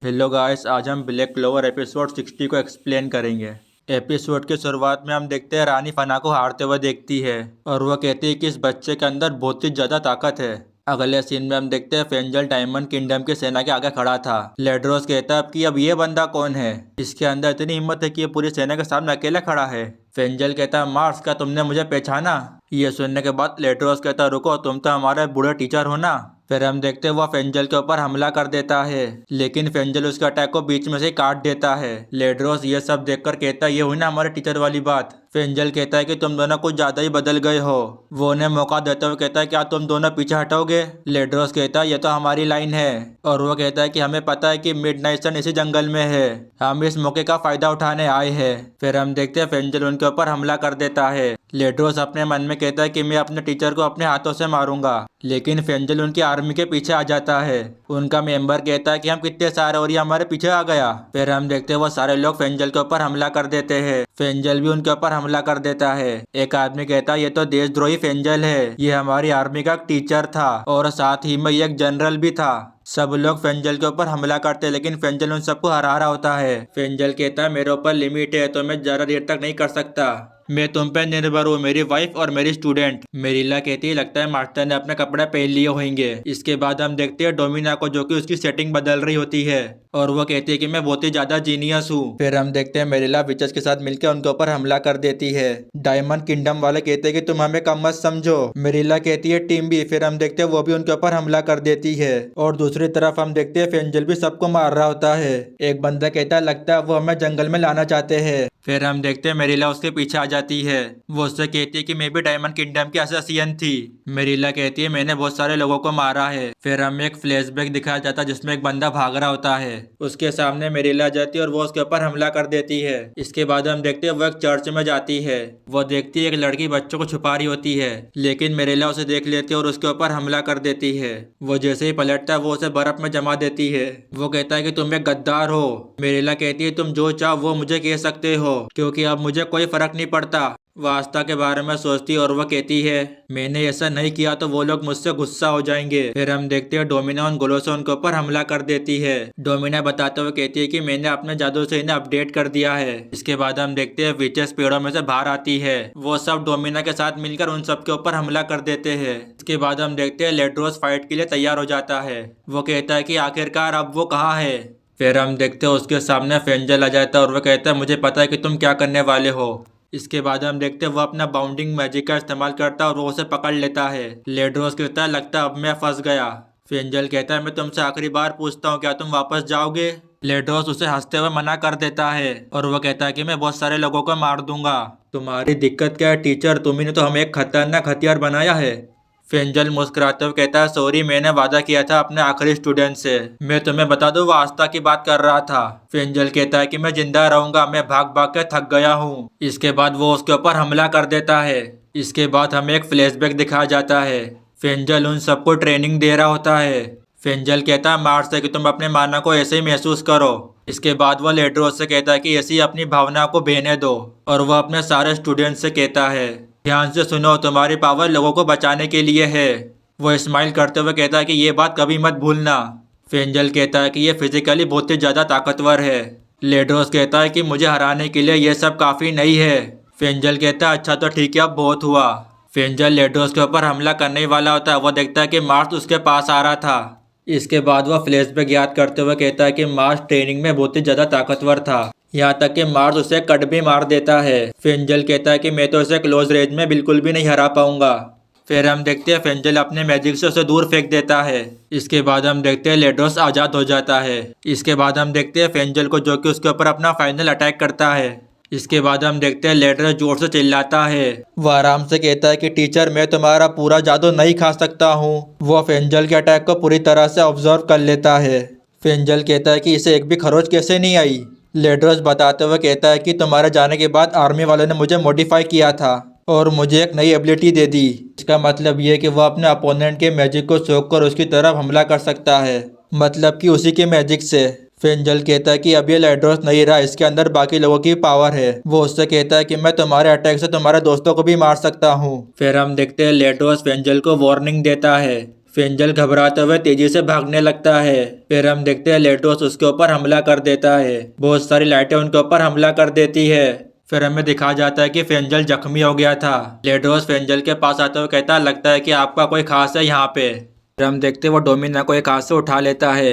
Hello guys, आज हम black clover episode 60 को एक्सप्लेन करेंगे। एपिसोड की शुरुआत में हम देखते हैं रानी फना को हारते हुए देखती है और वह कहती है कि इस बच्चे के अंदर बहुत ही ज्यादा ताकत है। अगले सीन में हम देखते हैं फेंजल डायमंड किंगडम की सेना के आगे खड़ा था। लेड्रोस कहता है कि अब ये बंदा कौन है, इसके अंदर इतनी हिम्मत है कि ये पूरी सेना के सामने अकेला खड़ा है। फेंजल कहता है मार्स, क्या तुमने मुझे पहचाना? ये सुनने के बाद लेड्रोस कहता है रुको, तुम तो हमारे बूढ़े टीचर हो ना। फिर हम देखते हैं वह फेंजल के ऊपर हमला कर देता है, लेकिन फेंजल उसके अटैक को बीच में से काट देता है। लेड्रोस ये सब देखकर कहता है ये हुई ना हमारे टीचर वाली बात। फेंजल कहता है कि तुम दोनों कुछ ज्यादा ही बदल गए हो। वो उन्हें मौका देते हुए कहता है क्या तुम दोनों पीछे हटोगे? लेड्रोस कहता है ये तो हमारी लाइन है, और वो कहता है कि हमें पता है कि मिडनाइट सन इसी जंगल में है, हम इस मौके का फायदा उठाने आए हैं। फिर हम देखते हैं फेंजल उनके ऊपर हमला कर देता है। लेड्रोस अपने मन में कहता है कि मैं अपने टीचर को अपने हाथों से मारूंगा, लेकिन फेंजल उनकी आर्मी के पीछे आ जाता है। उनका मेंबर कहता है कि हम कितने सारे और ये हमारे पीछे आ गया। फिर हम देखते हैं वो सारे लोग फेंजल के ऊपर हमला कर देते हैं। फेंजल भी उनके ऊपर हमला कर देता है। एक आदमी कहता है ये तो देशद्रोही फेंजल है, ये हमारी आर्मी का टीचर था और साथ ही में ये एक जनरल भी था। सब लोग फेंजल के ऊपर हमला करते हैं, लेकिन फेंजल उन सबको हरा रहा होता है। फेंजल कहता है मेरे ऊपर लिमिट है तो मैं ज्यादा देर तक नहीं कर सकता, मैं तुम पे निर्भर हूँ, मेरी वाइफ और मेरी स्टूडेंट। मेरिला कहती है लगता है मास्टर ने अपने कपड़े पहन लिए होंगे। इसके बाद हम देखते हैं डोमिना को, जो कि उसकी सेटिंग बदल रही होती है और वो कहती है कि मैं बहुत ही ज्यादा जीनियस हूँ। फिर हम देखते हैं मेरिला विचर्स के साथ मिलकर उनके ऊपर हमला कर देती है। डायमंड किंगडम वाले कहते हैं कि तुम हमें कम मत समझो। मेरिला कहती है टीम भी। फिर हम देखते हैं वो भी उनके ऊपर हमला कर देती है और दूसरी तरफ हम देखते हैं फेंजल भी सबको मार रहा होता है। एक बंदा कहता है लगता है वो हमें जंगल में लाना चाहते हैं। फिर हम देखते हैं मेरिला उसके पीछे आ जाती है। वो उससे कहती है कि मैं भी डायमंड किंगडम की असैसियन थी। मेरिला कहती है मैंने बहुत सारे लोगों को मारा है। फिर हमें एक फ्लैशबैक दिखाया जाता है जिसमें एक बंदा भाग रहा होता है। उसके सामने मेरिला जाती है और वो उसके ऊपर हमला कर देती है। इसके बाद हम देखते हैं वो एक चर्च में जाती है। वो देखती है एक लड़की बच्चों को छुपा रही होती है, लेकिन मेरिला उसे देख लेती है और उसके ऊपर हमला कर देती है। वो जैसे ही पलटता है वो उसे बर्फ में जमा देती है। वो कहता है कि तुम एक गद्दार हो। मेरिला कहती है तुम जो चाहो वो मुझे कह सकते हो, क्योंकि अब मुझे कोई फर्क नहीं पड़ता। वास्ता के बारे में सोचती और वह कहती है मैंने ऐसा नहीं किया तो वो लोग मुझसे गुस्सा हो जाएंगे। फिर हम देखते हैं डोमिना उन गोलों से उनके ऊपर हमला कर देती है। डोमिना बताते हुए कहती है कि मैंने अपने जादू से इन्हें अपडेट कर दिया है। इसके बाद हम देखते हैं विचेस पेड़ों में से बाहर आती है। वो सब डोमिना के साथ मिलकर उन सब के ऊपर हमला कर देते हैं। इसके बाद हम देखते हैं लेड्रोस फाइट के लिए तैयार हो जाता है। वो कहता है कि आखिरकार अब वो कहाँ है। फिर हम देखते हैं उसके सामने फेंजल आ जाता है और वह कहता है मुझे पता है कि तुम क्या करने वाले हो। इसके बाद हम देखते हैं वो अपना बाउंडिंग मैजिक का इस्तेमाल करता है और वो उसे पकड़ लेता है। लेड्रोस कहता है लगता है अब मैं फंस गया। फेंजल कहता है मैं तुमसे आखिरी बार पूछता हूँ क्या तुम वापस जाओगे? लेड्रोस उसे हंसते हुए मना कर देता है और वो कहता है कि मैं बहुत सारे लोगों को मार दूंगा। तुम्हारी दिक्कत क्या है टीचर, तुम्ही ने तो हमें एक खतरनाक हथियार बनाया है। फेंजल मुस्कुराते हुए कहता है सॉरी, मैंने वादा किया था अपने आखिरी स्टूडेंट से। मैं तुम्हें बता दूं वो आस्था की बात कर रहा था। फेंजल कहता है कि मैं जिंदा रहूंगा, मैं भाग भाग के थक गया हूँ। इसके बाद वो उसके ऊपर हमला कर देता है। इसके बाद हमें एक फ्लैशबैक दिखाया जाता है। फेंजल उन सबको ट्रेनिंग दे रहा होता है। फेंजल कहता है मार्स से कि तुम अपने माना को ऐसे ही महसूस करो। इसके बाद वो लेड्रोस से कहता है कि ऐसी अपनी भावना को बहने दो, और वह अपने सारे स्टूडेंट से कहता है ध्यान से सुनो, तुम्हारी पावर लोगों को बचाने के लिए है। वो स्माइल करते हुए कहता है कि ये बात कभी मत भूलना। फेंजल कहता है कि ये फिजिकली बहुत ही ज्यादा ताकतवर है। लेड्रोस कहता है कि मुझे हराने के लिए ये सब काफी नहीं है। फेंजल कहता है अच्छा तो ठीक है, अब बहुत हुआ। फेंजल लेड्रोस के ऊपर हमला करने वाला होता है। वो देखता है कि मार्स उसके पास आ रहा था। इसके बाद वह फ्लैशबैक याद करते हुए कहता है कि मार्स ट्रेनिंग में बहुत ही ज्यादा ताकतवर था, यहाँ तक कि मार्स उसे कट भी मार देता है। फेंजल कहता है कि मैं तो उसे क्लोज रेंज में बिल्कुल भी नहीं हरा पाऊंगा। फिर हम देखते हैं फेंजल अपने मैजिक से उसे दूर फेंक देता है। इसके बाद हम देखते हैं लेड्रोस आजाद हो जाता है। इसके बाद हम देखते हैं फेंजल को, जो कि उसके ऊपर अपना फाइनल अटैक करता है। इसके बाद हम देखते हैं लेड्रोस जोर से चिल्लाता है। वो आराम से कहता है कि टीचर मैं तुम्हारा पूरा जादू नहीं खा सकता हूँ। वो फेंजल के अटैक को पूरी तरह से ऑब्जर्व कर लेता है। फेंजल कहता है कि इसे एक भी खरोच कैसे नहीं आई। लेड्रोस बताते हुए कहता है कि तुम्हारे जाने के बाद आर्मी वालों ने मुझे मॉडिफाई किया था और मुझे एक नई एबिलिटी दे दी। इसका मतलब ये है कि वह अपने अपोनेंट के मैजिक को सोख कर उसकी तरफ हमला कर सकता है, मतलब कि उसी के मैजिक से। फेंजल कहता है कि अब ये लेड्रोस नहीं रहा, इसके अंदर बाकी लोगों की पावर है। वो उससे कहता है कि मैं तुम्हारे अटैक से तुम्हारे दोस्तों को भी मार सकता हूँ। फिर हम देखते हैं लेड्रोस फेंजल को वार्निंग देता है। फेंजल घबराते हुए तेजी से भागने लगता है। फिर हम देखते हैं लेड्रोस उसके ऊपर हमला कर देता है। बहुत सारी लाइटें उनके ऊपर हमला कर देती है। फिर हमें दिखा जाता है कि फेंजल जख्मी हो गया था। लेड्रोस फेंजल के पास आते हुए कहता है, लगता है कि आपका कोई खास है यहाँ पे। फिर हम देखते हैं वो डोमिना को एक हाथ से उठा लेता है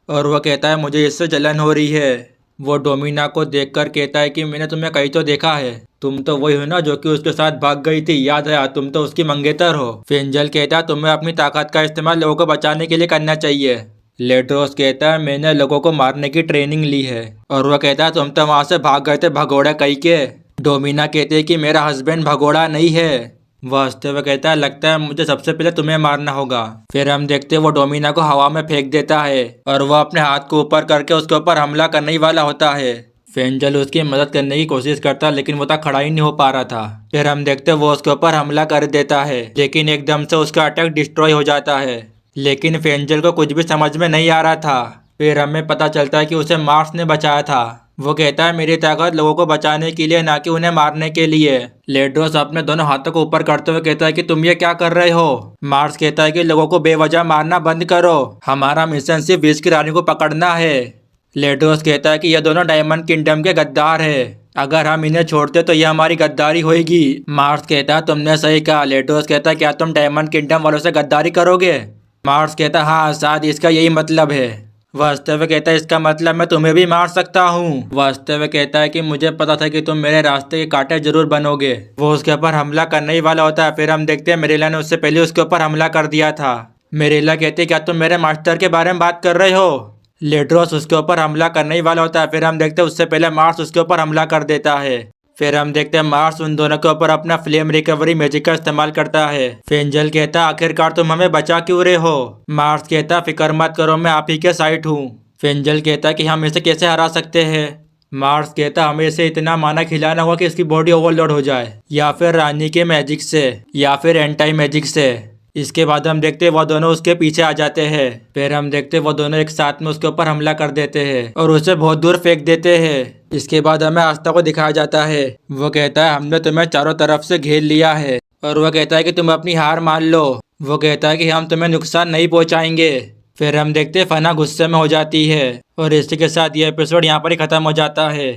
और वह कहता है, मुझे इससे जलन हो रही है। वो डोमिना को देखकर कहता है कि मैंने तुम्हें कहीं तो देखा है, तुम तो वही हो ना जो कि उसके साथ भाग गई थी, याद है, तुम तो उसकी मंगेतर हो। फेंजल कहता है, तुम्हें अपनी ताकत का इस्तेमाल लोगों को बचाने के लिए करना चाहिए। लेड्रोस कहता है, मैंने लोगों को मारने की ट्रेनिंग ली है। और वह कहता है, तुम तो वहां से भाग गए थे भगोड़ा कहीं के। डोमिना कहते हैं कि मेरा हस्बैंड भगोड़ा नहीं है। वह हंसते हुए कहता है, लगता है मुझे सबसे पहले तुम्हें मारना होगा। फिर हम देखते हैं वो डोमिना को हवा में फेंक देता है और वह अपने हाथ को ऊपर करके उसके ऊपर हमला करने ही वाला होता है। फेंजल उसकी मदद करने की कोशिश करता लेकिन वो तक खड़ा ही नहीं हो पा रहा था। फिर हम देखते वो उसके ऊपर हमला कर देता है लेकिन एकदम से उसका अटैक डिस्ट्रॉय हो जाता है। लेकिन फेंजल को कुछ भी समझ में नहीं आ रहा था। फिर हमें पता चलता है कि उसे मार्स ने बचाया था। वो कहता है, मेरी ताकत लोगों को बचाने के लिए, ना कि उन्हें मारने के लिए। लेड्रोस अपने दोनों हाथों को ऊपर करते हुए कहता है कि तुम ये क्या कर रहे हो। मार्स कहता है कि लोगों को बेवजह मारना बंद करो, हमारा मिशन सिर्फ विष की रानी को पकड़ना है। लेड्रोस कहता है कि ये दोनों डायमंड किंगडम के गद्दार है, अगर हम इन्हें छोड़ते तो ये हमारी गद्दारी होगी। मार्स कहता है, तुमने सही कहा। लेड्रोस कहता है, क्या तुम डायमंड किंगडम वालों से गद्दारी करोगे। मार्स कहता है, हाँ, शायद इसका यही मतलब है। वास्तव कहता है, इसका मतलब मैं तुम्हें भी मार सकता हूँ। वास्तव कहता है कि मुझे पता था कि तुम मेरे रास्ते के कांटे जरूर बनोगे। वो उसके ऊपर हमला करने ही वाला होता है। फिर हम देखते हैं मेरेला ने उससे पहले उसके ऊपर हमला कर दिया था। मेरेला कहती है, क्या तुम मेरे मास्टर के बारे में बात कर रहे हो। लेड्रोस उसके ऊपर हमला करने ही वाला होता है। फिर हम देखते हैं उससे पहले मार्स उसके ऊपर हमला कर देता है। फिर हम देखते हैं मार्स उन दोनों के ऊपर अपना फ्लेम रिकवरी मैजिक का इस्तेमाल करता है। फेंजल कहता है, आखिरकार तुम हमें बचा क्यों रहे हो। मार्स कहता है, फिक्र मत करो, मैं आप ही के साइड हूँ। फेंजल कहता है कि हम इसे कैसे हरा सकते हैं। मार्स कहता है, हमें इसे इतना माना खिलाना होगा कि इसकी बॉडी ओवरलोड हो जाए, या फिर रानी के मैजिक से, या फिर एंटाई मैजिक से। इसके बाद हम देखते हैं वो दोनों उसके पीछे आ जाते हैं। फिर हम देखते हैं वो दोनों एक साथ में उसके ऊपर हमला कर देते हैं और उसे बहुत दूर फेंक देते हैं। इसके बाद हमें आस्था को दिखाया जाता है। वो कहता है, हमने तुम्हें चारों तरफ से घेर लिया है। और वह कहता है कि तुम अपनी हार मान लो। वो कहता है कि हम तुम्हें नुकसान नहीं पहुंचाएंगे। फिर हम देखते हैं फना गुस्से में हो जाती है और इसी के साथ ये एपिसोड यहाँ पर ही खत्म हो जाता है।